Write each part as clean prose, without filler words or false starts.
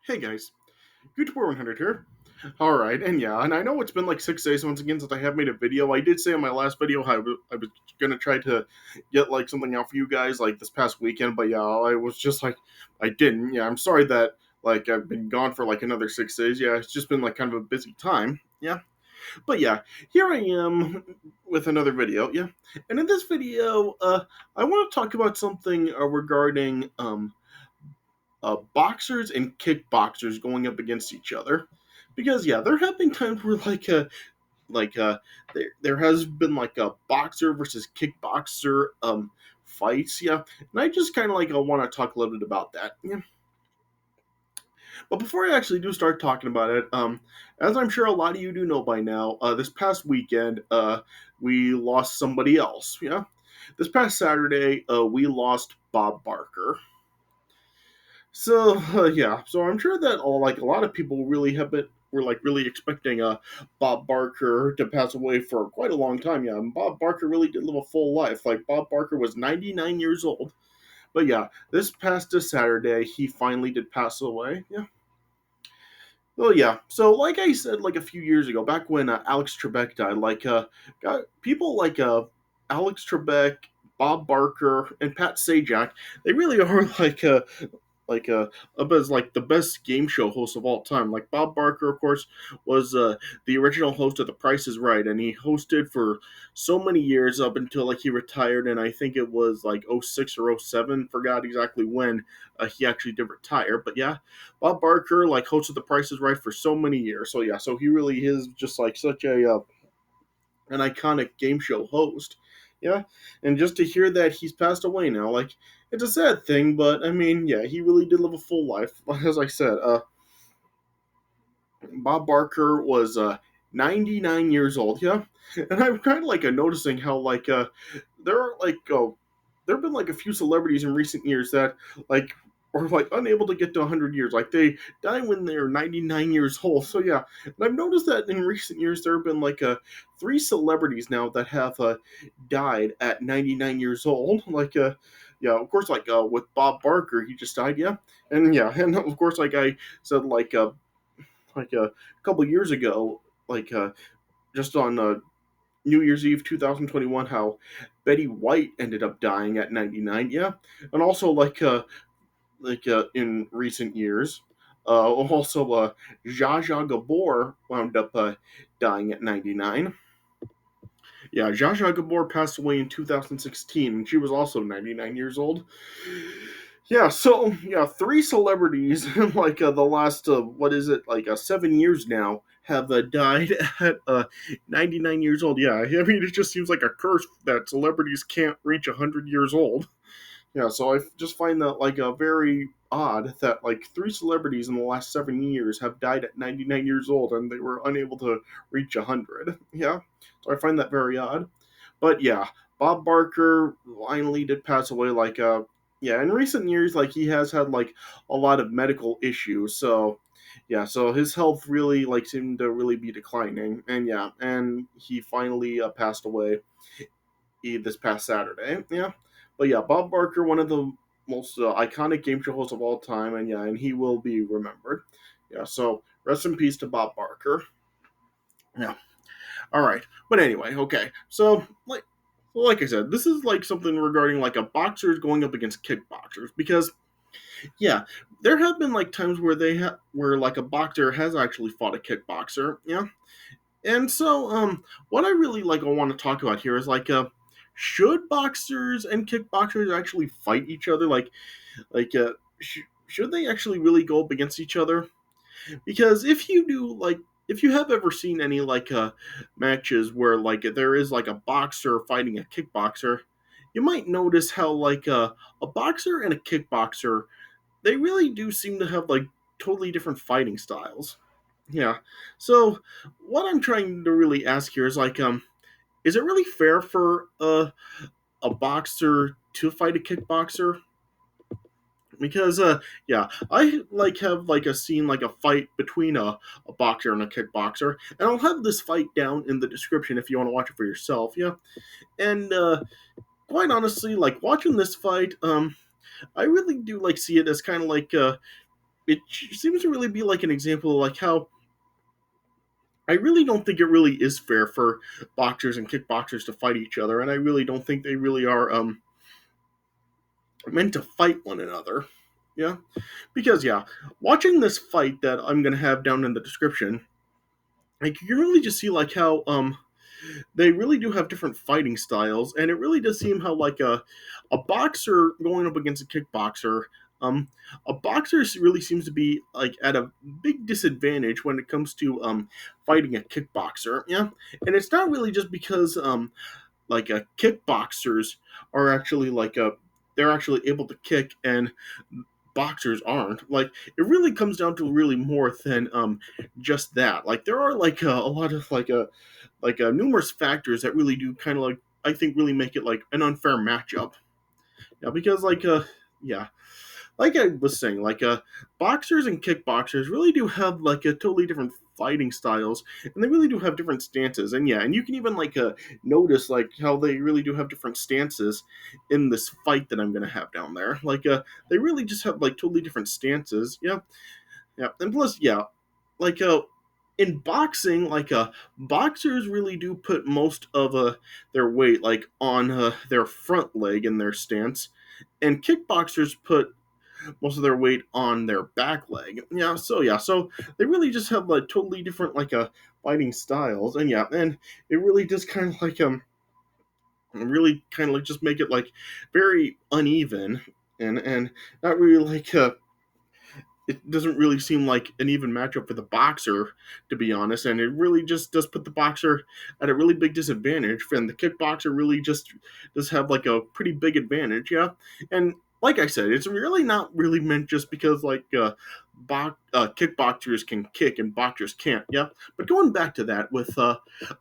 Hey guys, YouTuber 100 here. Alright, and yeah, and I know it's been like 6 days once again since I have made a video. I did say in my last video how I was gonna try to get like something out for you guys like this past weekend, but yeah, I was just like, I didn't. Yeah, I'm sorry that like I've been gone for like another 6 days. Yeah, it's just been like kind of a busy time. Yeah, but yeah, here I am with another video. Yeah, and in this video, I want to talk about something regarding boxers and kickboxers going up against each other, because yeah, there have been times where like there has been like a boxer versus kickboxer fights, yeah, and I just kind of like want to talk a little bit about that. Yeah, but before I actually do start talking about it, as I'm sure a lot of you do know by now, this past weekend we lost somebody else. Yeah, this past Saturday we lost Bob Barker. So yeah, so I'm sure that a lot of people really have been were like really expecting Bob Barker to pass away for quite a long time. Yeah, and Bob Barker really did live a full life. Like Bob Barker was 99 years old. But yeah, this past Saturday he finally did pass away. Yeah. Well, yeah. So, like I said, like a few years ago, back when Alex Trebek died, got people like Alex Trebek, Bob Barker, and Pat Sajak. They really are like as like the best game show host of all time. Like Bob Barker, of course, was the original host of The Price Is Right, and he hosted for so many years up until like he retired, and I think it was like '06 or '07. Forgot exactly when he actually did retire, but yeah, Bob Barker like hosted The Price Is Right for so many years. So yeah, so he really is just like such a an iconic game show host. Yeah, and just to hear that he's passed away now, like it's a sad thing, but I mean, yeah, he really did live a full life. As I said, Bob Barker was 99 years old. Yeah, and I'm kind of like noticing how there are there have been like a few celebrities in recent years that like are like unable to get to 100 years. Like they die when they're 99 years old. So yeah, and I've noticed that in recent years there have been like three celebrities now that have died at 99 years old. Yeah, of course, with Bob Barker, he just died. Yeah, and yeah, and of course, like I said, a couple years ago, just on New Year's Eve 2021, how Betty White ended up dying at 99. Yeah, and also in recent years, also Zsa Zsa Gabor wound up dying at 99. Yeah, Zsa Zsa Gabor passed away in 2016, and she was also 99 years old. Yeah, so yeah, three celebrities in the last what is it 7 years now have died at 99 years old. Yeah, I mean it just seems like a curse that celebrities can't reach 100 years old. Yeah, so I just find that very odd that like three celebrities in the last 7 years have died at 99 years old and they were unable to reach 100. Yeah, so I find that very odd. But yeah, Bob Barker finally did pass away. Yeah, in recent years, like he has had like a lot of medical issues. So yeah, so his health really like seemed to really be declining, and yeah, and he finally passed away this past Saturday. Yeah, but yeah, Bob Barker, one of the most iconic game show hosts of all time, and yeah, and he will be remembered. Yeah, so rest in peace to Bob Barker. Yeah. All right. But anyway, okay. So like I said, this is like something regarding like a boxers going up against kickboxers, because yeah, there have been like times where where like a boxer has actually fought a kickboxer, yeah. And so what I really like I want to talk about here is should boxers and kickboxers actually fight each other, like should they actually really go up against each other? Because if you do, if you have ever seen any matches where like there is like a boxer fighting a kickboxer, you might notice how a boxer and a kickboxer, they really do seem to have like totally different fighting styles. Yeah. So what I'm trying to really ask here is is it really fair for a boxer to fight a kickboxer? Because yeah, I have like a scene like a fight between a boxer and a kickboxer, and I'll have this fight down in the description if you want to watch it for yourself. Yeah, and quite honestly, like watching this fight, I really do like see it as kind of it seems to really be like an example of like how I really don't think it really is fair for boxers and kickboxers to fight each other, and I really don't think they really are meant to fight one another. Yeah, because yeah, watching this fight that I'm gonna have down in the description, like you can really just see like how they really do have different fighting styles, and it really does seem how like a boxer going up against a kickboxer. Um, a boxer really seems to be like at a big disadvantage when it comes to fighting a kickboxer. Yeah, and it's not really just because like kickboxers are actually like they're actually able to kick and boxers aren't. Like it really comes down to really more than just that. Like there are like a lot of like numerous factors that really do kind of like I think really make it like an unfair matchup. Yeah, because yeah, like I was saying, like boxers and kickboxers really do have like a totally different fighting styles, and they really do have different stances. And yeah, and you can even like notice like how they really do have different stances in this fight that I'm gonna have down there. Like they really just have like totally different stances. Yeah, yeah, and plus yeah, like in boxing, like boxers really do put most of their weight like on their front leg in their stance, and kickboxers put most of their weight on their back leg. Yeah, so they really just have like totally different like fighting styles, and yeah, and it really does kind of like really kind of like just make it like very uneven and not really like it doesn't really seem like an even matchup for the boxer, to be honest, and it really just does put the boxer at a really big disadvantage. And the kickboxer really just does have like a pretty big advantage, yeah. And like I said, it's really not really meant just because like kickboxers can kick and boxers can't, yeah. But going back to that, with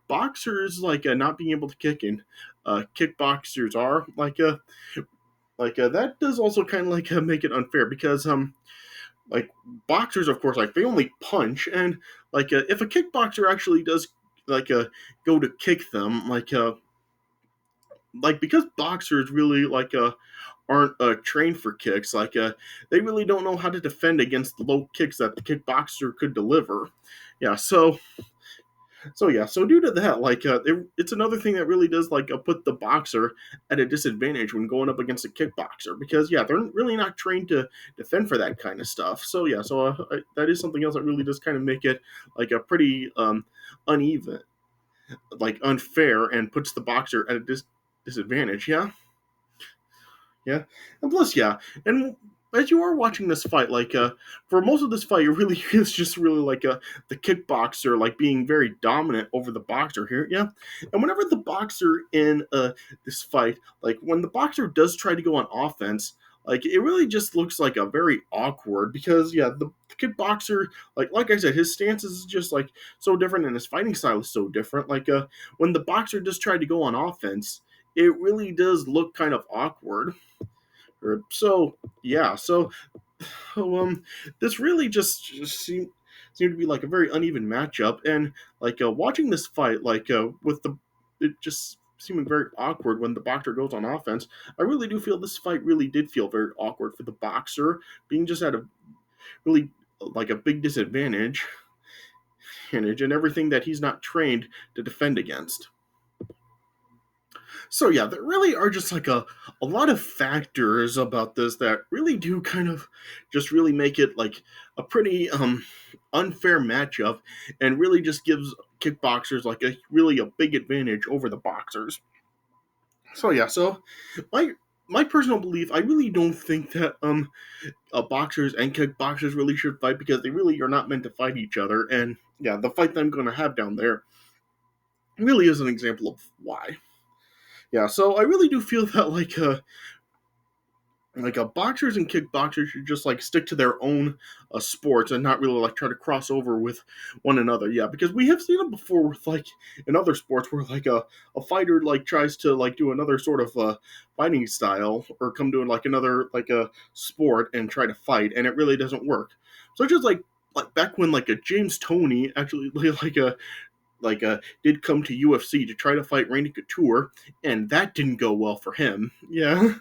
boxers like not being able to kick and kickboxers are that does also kind of like make it unfair because like boxers of course like they only punch and like if a kickboxer actually does like go to kick them like because boxers really like aren't trained for kicks like they really don't know how to defend against the low kicks that the kickboxer could deliver. Yeah, so yeah, so due to that, like it's another thing that really does like put the boxer at a disadvantage when going up against a kickboxer because yeah, they're really not trained to defend for that kind of stuff. So yeah, so that is something else that really does kind of make it like a pretty uneven, like unfair, and puts the boxer at a disadvantage. Yeah, yeah, and plus, yeah, and as you are watching this fight, like for most of this fight, it really is just really like the kickboxer like being very dominant over the boxer here, yeah. And whenever the boxer in this fight, like when the boxer does try to go on offense, like it really just looks like a very awkward because yeah, the kickboxer like I said, his stance is just like so different and his fighting style is so different. Like when the boxer does try to go on offense, it really does look kind of awkward. So yeah, so this really just seemed to be like a very uneven matchup, and like watching this fight, like with the it just seeming very awkward when the boxer goes on offense. I really do feel this fight really did feel very awkward for the boxer, being just at a really like a big disadvantage, and everything that he's not trained to defend against. So yeah, there really are just like a lot of factors about this that really do kind of just really make it like a pretty unfair matchup and really just gives kickboxers like a really a big advantage over the boxers. So yeah, so my my personal belief, I really don't think that boxers and kickboxers really should fight because they really are not meant to fight each other. And yeah, the fight that I'm going to have down there really is an example of why. Yeah, so I really do feel that boxers and kickboxers should just like stick to their own sports and not really like try to cross over with one another. Yeah, because we have seen it before with like in other sports where like a fighter like tries to like do another sort of fighting style or come to like another like a sport and try to fight and it really doesn't work. So it's just like back when like a James Toney actually did come to UFC to try to fight Randy Couture and that didn't go well for him. Yeah.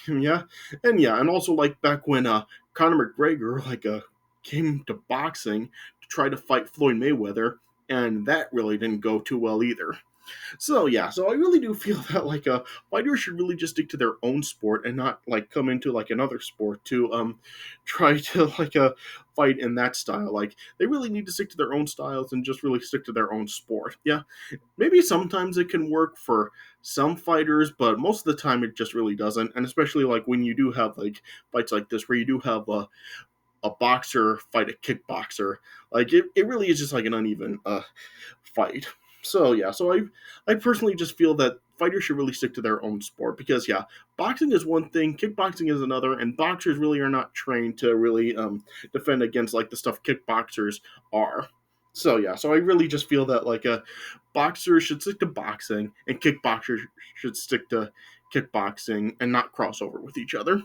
Yeah, and also like back when Conor McGregor came to boxing to try to fight Floyd Mayweather, and that really didn't go too well either. So yeah, so I really do feel that fighters should really just stick to their own sport and not like come into like another sport to try to fight in that style. Like they really need to stick to their own styles and just really stick to their own sport. Yeah, maybe sometimes it can work for some fighters, but most of the time it just really doesn't. And especially like when you do have like fights like this where you do have a boxer fight a kickboxer, like it really is just like an uneven fight. So yeah, so I personally just feel that fighters should really stick to their own sport because yeah, boxing is one thing, kickboxing is another, and boxers really are not trained to really defend against like the stuff kickboxers are. So yeah, so I really just feel that boxers should stick to boxing and kickboxers should stick to kickboxing and not cross over with each other.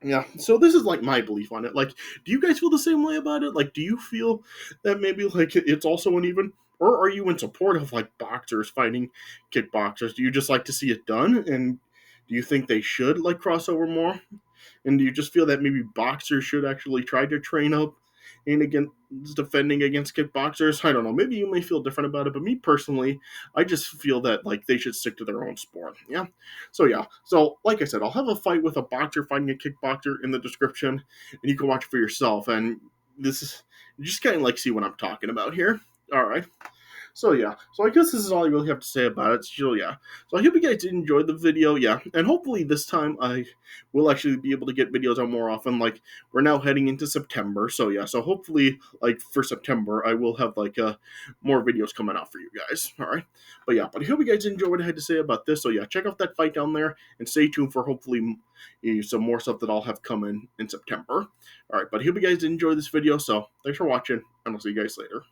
Yeah, so this is like my belief on it. Like, do you guys feel the same way about it? Like, do you feel that maybe like it's also uneven, or are you in support of like boxers fighting kickboxers? Do you just like to see it done, and do you think they should like cross over more? And do you just feel that maybe boxers should actually try to train up and against defending against kickboxers? I don't know. Maybe you may feel different about it, but me personally, I just feel that like they should stick to their own sport. Yeah. So yeah. So like I said, I'll have a fight with a boxer fighting a kickboxer in the description, and you can watch it for yourself. And this is just kind of like see what I'm talking about here. All right. So yeah, so I guess this is all I really have to say about it. So yeah, so I hope you guys did enjoy the video. Yeah, and hopefully this time I will actually be able to get videos out more often. Like we're now heading into September, so yeah, so hopefully like for September I will have more videos coming out for you guys. All right, but yeah, but I hope you guys enjoyed what I had to say about this. So yeah, check out that fight down there and stay tuned for hopefully some more stuff that I'll have coming in September. All right, but I hope you guys did enjoy this video. So thanks for watching, and I'll see you guys later.